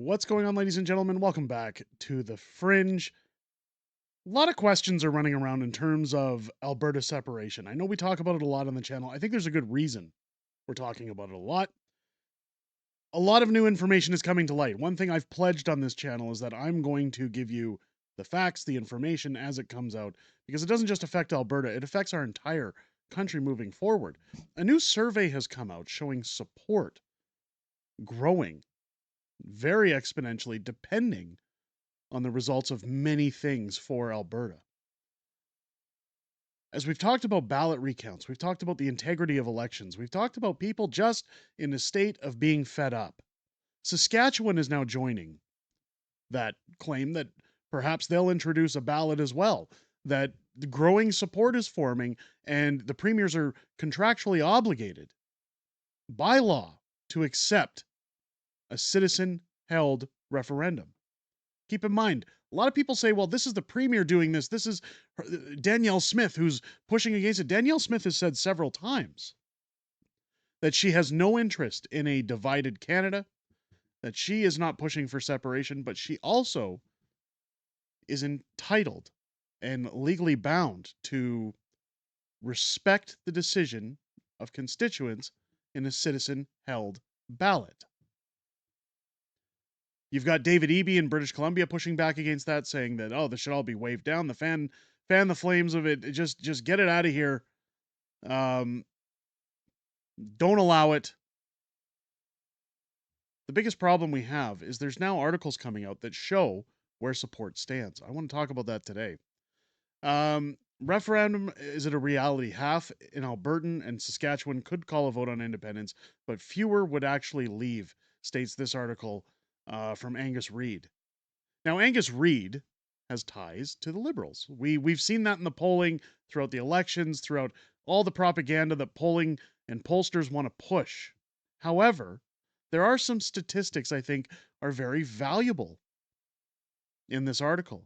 What's going on, ladies and gentlemen? Welcome back to the Fringe. A lot of questions are running around in terms of Alberta separation. I know we talk about it a lot on the channel. I think there's a good reason we're talking about it a lot. A lot of new information is coming to light. One thing I've pledged on this channel is that I'm going to give you the facts, the information as it comes out, because it doesn't just affect Alberta, it affects our entire country moving forward. A new survey has come out showing support growing very exponentially depending on the results of many things for Alberta. As we've talked about ballot recounts, we've talked about the integrity of elections, we've talked about people just in a state of being fed up. Saskatchewan is now joining that claim that perhaps they'll introduce a ballot as well, that the growing support is forming and the premiers are contractually obligated by law to accept a citizen-held referendum. Keep in mind, a lot of people say, well, this is the premier doing this. This is Danielle Smith who's pushing against it. Danielle Smith has said several times that she has no interest in a divided Canada, that she is not pushing for separation, but she also is entitled and legally bound to respect the decision of constituents in a citizen-held ballot. You've got David Eby in British Columbia pushing back against that, saying that, oh, this should all be waved down. Fan the flames of it. Just get it out of here. Don't allow it. The biggest problem we have is there's now articles coming out that show where support stands. I want to talk about that today. Referendum, is it a reality? Half in Albertan and Saskatchewan could call a vote on independence, but fewer would actually leave, states this article from Angus Reid. Now, Angus Reid has ties to the Liberals. We've seen that in the polling throughout the elections, throughout all the propaganda that polling and pollsters want to push. However, there are some statistics I think are very valuable in this article.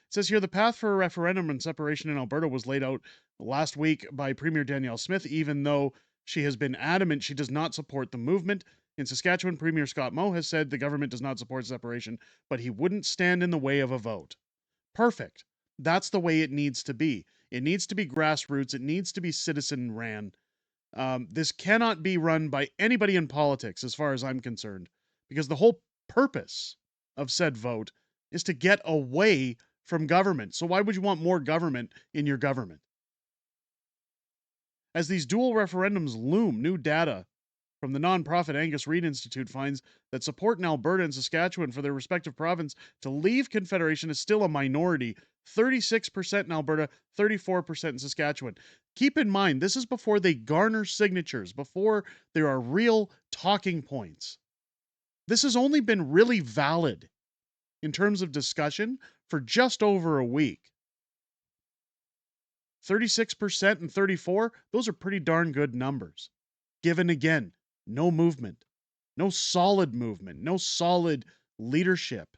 It says here the path for a referendum on separation in Alberta was laid out last week by Premier Danielle Smith, even though she has been adamant she does not support the movement. In Saskatchewan, Premier Scott Moe has said the government does not support separation, but he wouldn't stand in the way of a vote. Perfect. That's the way it needs to be. It needs to be grassroots. It needs to be citizen ran. This cannot be run by anybody in politics, as far as I'm concerned, because the whole purpose of said vote is to get away from government. So why would you want more government in your government? As these dual referendums loom, new data from the nonprofit Angus Reid Institute finds that support in Alberta and Saskatchewan for their respective province to leave Confederation is still a minority. 36% in Alberta, 34% in Saskatchewan. Keep in mind, this is before they garner signatures, before there are real talking points. This has only been really valid in terms of discussion for just over a week. 36% and 34%, those are pretty darn good numbers. Given again, no movement, no solid movement, no solid leadership.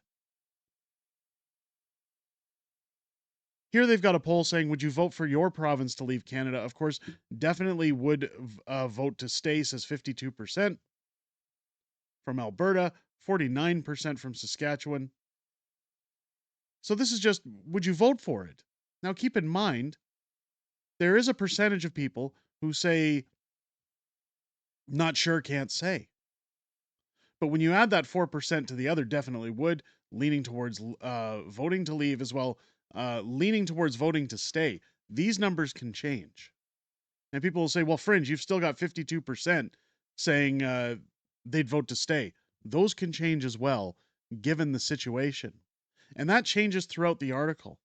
Here they've got a poll saying, would you vote for your province to leave Canada? Of course, definitely would vote to stay, says 52% from Alberta, 49% from Saskatchewan. So this is just, would you vote for it? Now keep in mind, there is a percentage of people who say, not sure, can't say. But when you add that 4% to the other, definitely would, leaning towards voting to leave as well, leaning towards voting to stay, these numbers can change. And people will say, well, Fringe, you've still got 52% saying they'd vote to stay. Those can change as well, given the situation. And that changes throughout the article.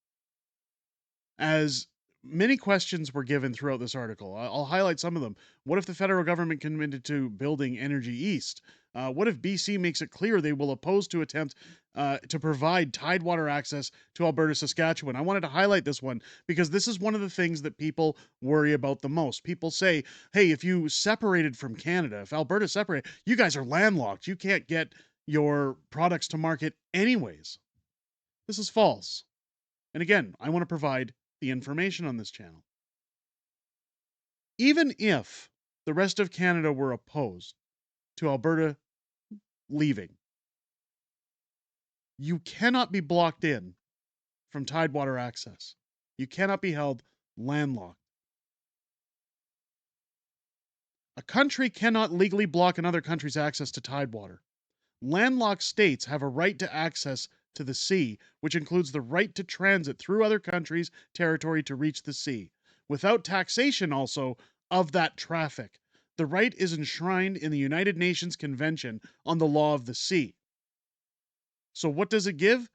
As many questions were given throughout this article, I'll highlight some of them. What if the federal government committed to building Energy East? What if BC makes it clear they will oppose to attempt to provide tidewater access to Alberta, Saskatchewan? I wanted to highlight this one because this is one of the things that people worry about the most. People say, hey, if you separated from Canada, if Alberta separated, you guys are landlocked. You can't get your products to market anyways. This is false. And again, I want to provide the information on this channel. Even if the rest of Canada were opposed to Alberta leaving, You cannot be blocked in from tidewater access. You cannot be held landlocked. A country cannot legally block another country's access to tidewater. Landlocked states have a right to access to the sea, which includes the right to transit through other countries' territory to reach the sea, without taxation also of that traffic. The right is enshrined in the United Nations Convention on the Law of the Sea. So what does it give?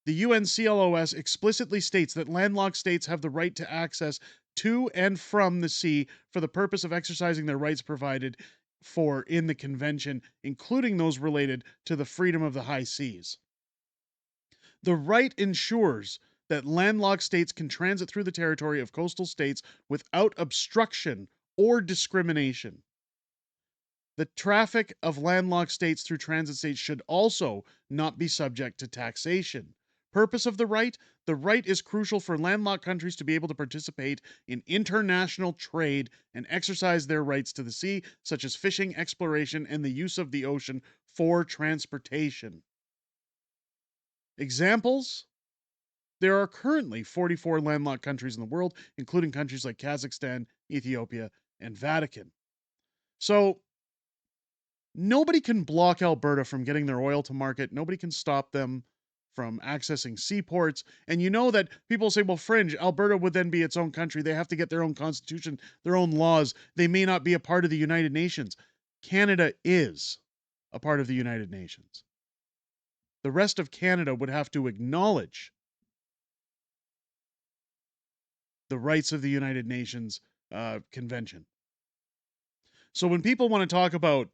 The UNCLOS explicitly states that landlocked states have the right to access to and from the sea for the purpose of exercising their rights provided for in the convention, including those related to the freedom of the high seas. The right ensures that landlocked states can transit through the territory of coastal states without obstruction or discrimination. The traffic of landlocked states through transit states should also not be subject to taxation. Purpose of the right? The right is crucial for landlocked countries to be able to participate in international trade and exercise their rights to the sea, such as fishing, exploration, and the use of the ocean for transportation. Examples? There are currently 44 landlocked countries in the world, including countries like Kazakhstan, Ethiopia, and Vatican. So, nobody can block Alberta from getting their oil to market. Nobody can stop them from accessing seaports. And you know that people say, well, Fringe, Alberta would then be its own country. They have to get their own constitution, their own laws. They may not be a part of the United Nations. Canada is a part of the United Nations. The rest of Canada would have to acknowledge the rights of the United Nations Convention. So when people want to talk about,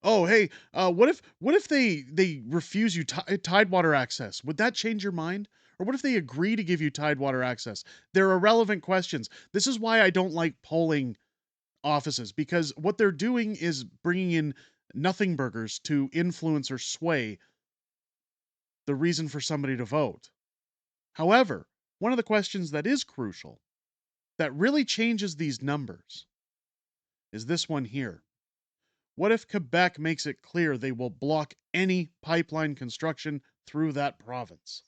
oh, hey, what if they refuse you tidewater access? Would that change your mind? Or what if they agree to give you tidewater access? They're irrelevant questions. This is why I don't like polling offices, because what they're doing is bringing in nothing burgers to influence or sway the reason for somebody to vote. However, one of the questions that is crucial, that really changes these numbers, is this one here. What if Quebec makes it clear they will block any pipeline construction through that province?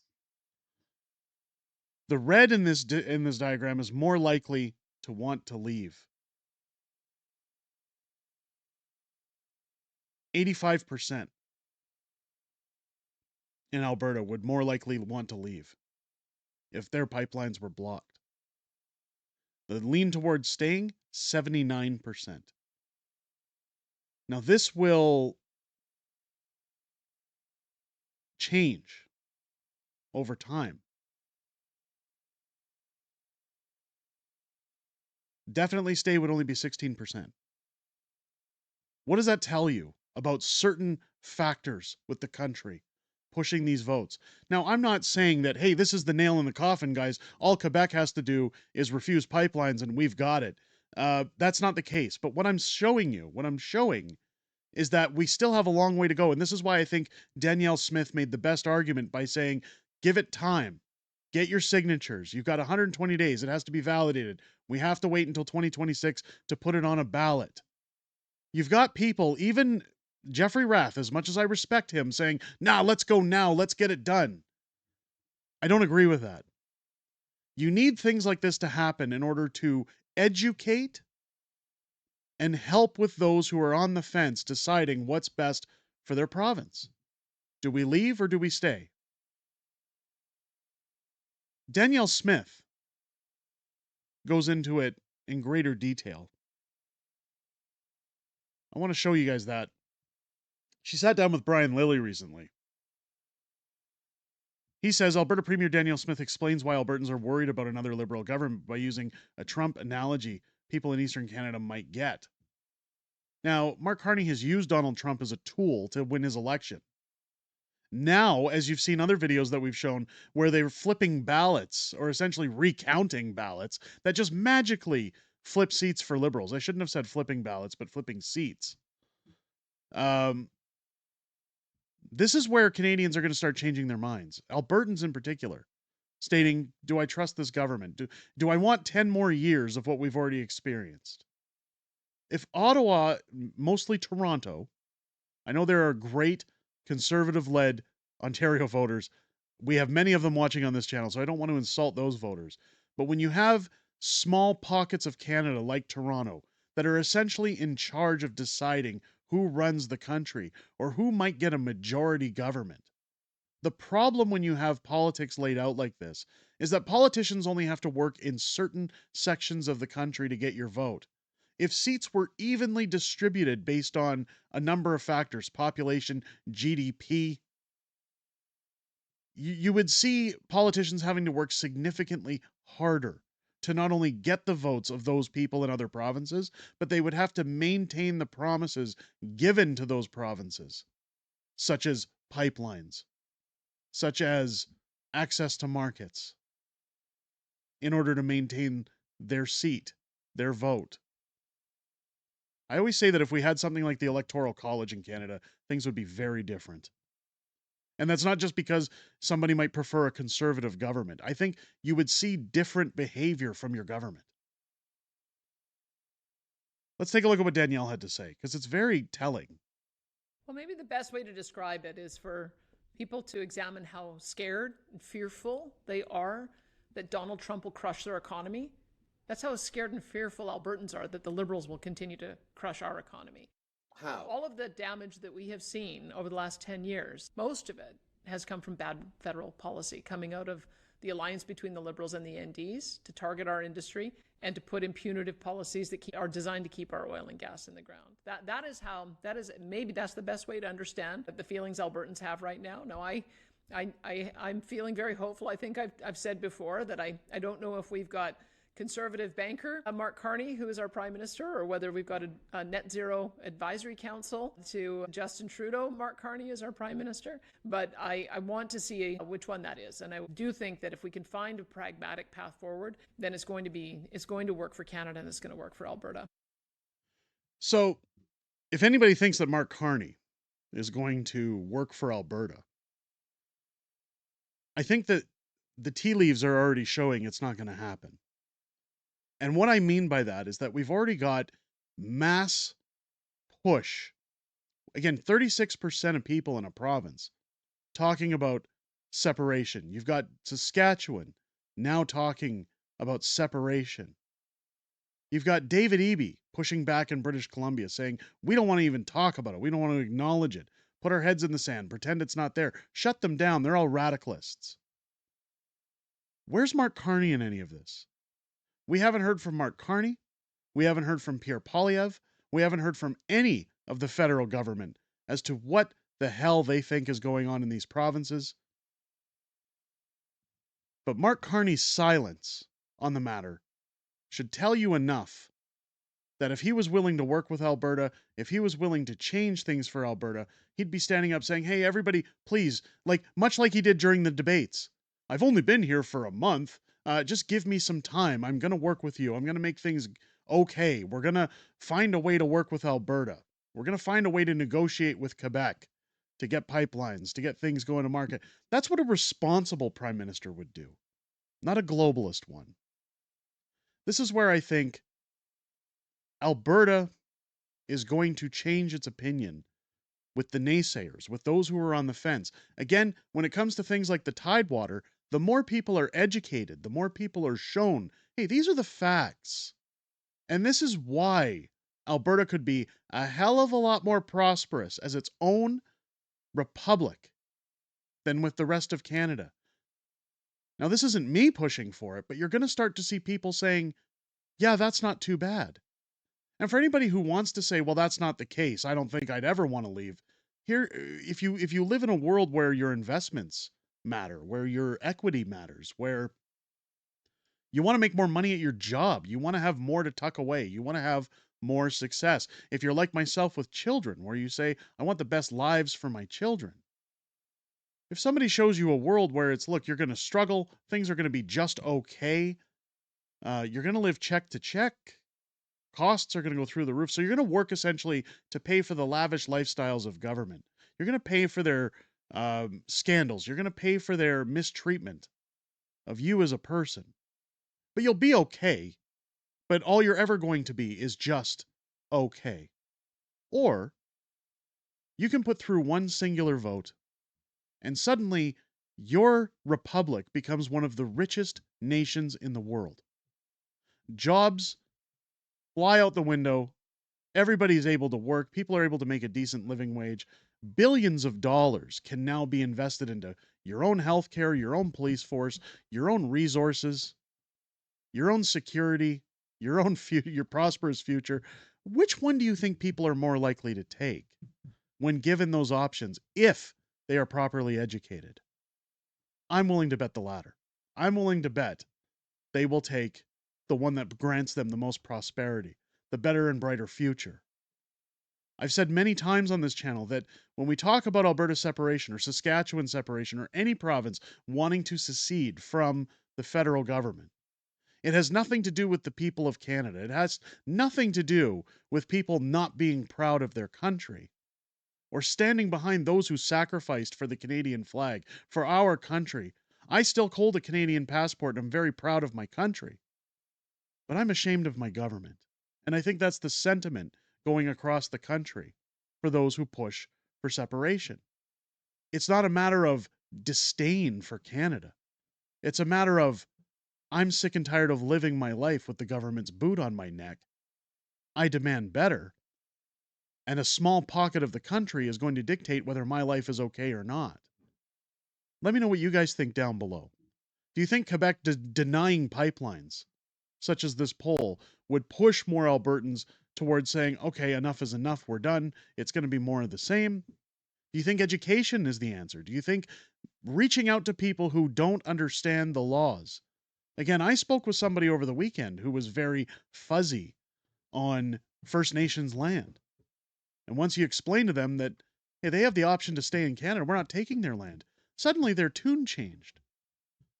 The red in this diagram is more likely to want to leave. 85% in Alberta would more likely want to leave if their pipelines were blocked. The lean towards staying, 79%. Now this will change over time. Definitely stay would only be 16%. What does that tell you about certain factors with the country pushing these votes? Now, I'm not saying that, hey, this is the nail in the coffin, guys. All Quebec has to do is refuse pipelines and we've got it. That's not the case. But what I'm showing is that we still have a long way to go. And this is why I think Danielle Smith made the best argument by saying, give it time. Get your signatures. You've got 120 days. It has to be validated. We have to wait until 2026 to put it on a ballot. You've got people, even Jeffrey Rath, as much as I respect him, saying, nah, let's go now, let's get it done. I don't agree with that. You need things like this to happen in order to educate and help with those who are on the fence deciding what's best for their province. Do we leave or do we stay? Danielle Smith goes into it in greater detail. I want to show you guys that. She sat down with Brian Lilly recently. He says Alberta Premier Danielle Smith explains why Albertans are worried about another Liberal government by using a Trump analogy people in Eastern Canada might get. Now, Mark Carney has used Donald Trump as a tool to win his election. Now, as you've seen other videos that we've shown where they're flipping ballots or essentially recounting ballots that just magically flip seats for Liberals. I shouldn't have said flipping ballots, but flipping seats. This is where Canadians are going to start changing their minds, Albertans in particular, stating, do I trust this government? Do I want 10 more years of what we've already experienced? If Ottawa, mostly Toronto, I know there are great conservative-led Ontario voters. We have many of them watching on this channel, so I don't want to insult those voters. But when you have small pockets of Canada like Toronto that are essentially in charge of deciding who runs the country or who might get a majority government, the problem when you have politics laid out like this is that politicians only have to work in certain sections of the country to get your vote. If seats were evenly distributed based on a number of factors, population, GDP, you would see politicians having to work significantly harder to not only get the votes of those people in other provinces, but they would have to maintain the promises given to those provinces, such as pipelines, such as access to markets, in order to maintain their seat, their vote. I always say that if we had something like the Electoral College in Canada, things would be very different. And that's not just because somebody might prefer a conservative government. I think you would see different behavior from your government. Let's take a look at what Danielle had to say, because it's very telling. Well, maybe the best way to describe it is for people to examine how scared and fearful they are that Donald Trump will crush their economy. That's how scared and fearful Albertans are that the Liberals will continue to crush our economy. How? All of the damage that we have seen over the last 10 years, most of it has come from bad federal policy coming out of the alliance between the Liberals and the NDs to target our industry and to put in punitive policies that are designed to keep our oil and gas in the ground. Maybe that's the best way to understand the feelings Albertans have right now. No, I'm feeling very hopeful. I think I've said before that I don't know if we've got conservative banker Mark Carney, who is our prime minister, or whether we've got a net zero advisory council to Justin Trudeau. Mark Carney is our prime minister, but I want to see which one that is. And I do think that if we can find a pragmatic path forward, then it's going to work for Canada and it's going to work for Alberta. So if anybody thinks that Mark Carney is going to work for Alberta, I think that the tea leaves are already showing it's not going to happen. And what I mean by that is that we've already got mass push. Again, 36% of people in a province talking about separation. You've got Saskatchewan now talking about separation. You've got David Eby pushing back in British Columbia saying, we don't want to even talk about it. We don't want to acknowledge it. Put our heads in the sand, pretend it's not there. Shut them down. They're all radicalists. Where's Mark Carney in any of this? We haven't heard from Mark Carney. We haven't heard from Pierre Poilievre. We haven't heard from any of the federal government as to what the hell they think is going on in these provinces. But Mark Carney's silence on the matter should tell you enough that if he was willing to work with Alberta, if he was willing to change things for Alberta, he'd be standing up saying, hey, everybody, please, much like he did during the debates. I've only been here for a month. Just give me some time. I'm going to work with you. I'm going to make things okay. We're going to find a way to work with Alberta. We're going to find a way to negotiate with Quebec to get pipelines, to get things going to market. That's what a responsible prime minister would do, not a globalist one. This is where I think Alberta is going to change its opinion with the naysayers, with those who are on the fence. Again, when it comes to things like the Tidewater, the more people are educated, the more people are shown, hey, these are the facts. And this is why Alberta could be a hell of a lot more prosperous as its own republic than with the rest of Canada. Now, this isn't me pushing for it, but you're going to start to see people saying, yeah, that's not too bad. And for anybody who wants to say, well, that's not the case, I don't think I'd ever want to leave. Here, if you live in a world where your investments matter, where your equity matters, where you want to make more money at your job, you want to have more to tuck away, you want to have more success. If you're like myself with children, where you say, I want the best lives for my children. If somebody shows you a world where it's, look, you're going to struggle, things are going to be just okay, you're going to live check to check, costs are going to go through the roof. So you're going to work essentially to pay for the lavish lifestyles of government. You're going to pay for their scandals. You're going to pay for their mistreatment of you as a person. But you'll be okay. But all you're ever going to be is just okay. Or you can put through one singular vote And suddenly, your republic becomes one of the richest nations in the world. Jobs fly out the window. Everybody's able to work. People are able to make a decent living wage. Billions of dollars can now be invested into your own healthcare, your own police force, your own resources, your own security, your own your prosperous future. Which one do you think people are more likely to take when given those options if they are properly educated? I'm willing to bet the latter. I'm willing to bet they will take the one that grants them the most prosperity, the better and brighter future. I've said many times on this channel that when we talk about Alberta separation or Saskatchewan separation or any province wanting to secede from the federal government, it has nothing to do with the people of Canada. It has nothing to do with people not being proud of their country or standing behind those who sacrificed for the Canadian flag, for our country. I still hold a Canadian passport and I'm very proud of my country, but I'm ashamed of my government. And I think that's the sentiment going across the country for those who push for separation. It's not a matter of disdain for Canada. It's a matter of I'm sick and tired of living my life with the government's boot on my neck. I demand better. And a small pocket of the country is going to dictate whether my life is okay or not. Let me know what you guys think down below. Do you think Quebec denying pipelines, such as this poll, would push more Albertans towards saying, okay, enough is enough, we're done, it's going to be more of the same? Do you think education is the answer? Do you think reaching out to people who don't understand the laws? Again, I spoke with somebody over the weekend who was very fuzzy on First Nations land. And once you explain to them that, hey, they have the option to stay in Canada, we're not taking their land, suddenly their tune changed.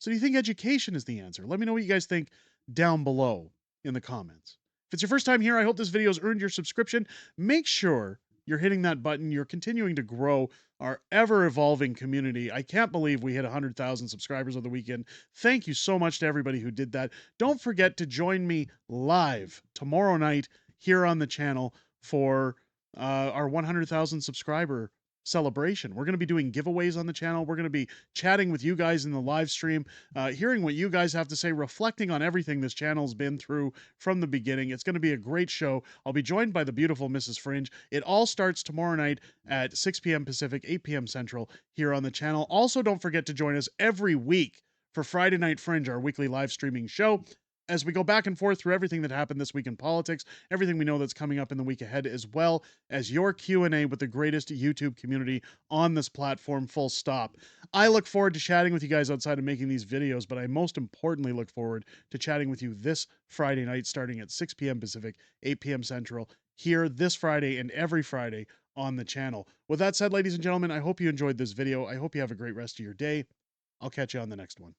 So do you think education is the answer? Let me know what you guys think down below in the comments. If it's your first time here, I hope this video has earned your subscription. Make sure you're hitting that button. You're continuing to grow our ever-evolving community. I can't believe we hit 100,000 subscribers over the weekend. Thank you so much to everybody who did that. Don't forget to join me live tomorrow night here on the channel for our 100,000 subscriber celebration. We're going to be doing giveaways on the channel. We're going to be chatting with you guys in the live stream, hearing what you guys have to say, reflecting on everything this channel's been through from the beginning. It's going to be a great show. I'll be joined by the beautiful Mrs. Fringe. It all starts tomorrow night at 6 p.m. Pacific, 8 p.m. Central here on the channel. Also, don't forget to join us every week for Friday Night Fringe, our weekly live streaming show, as we go back and forth through everything that happened this week in politics, everything we know that's coming up in the week ahead, as well as your Q&A with the greatest YouTube community on this platform, full stop. I look forward to chatting with you guys outside and making these videos, but I most importantly look forward to chatting with you this Friday night starting at 6 p.m. Pacific, 8 p.m. Central, here this Friday and every Friday on the channel. With that said, ladies and gentlemen, I hope you enjoyed this video. I hope you have a great rest of your day. I'll catch you on the next one.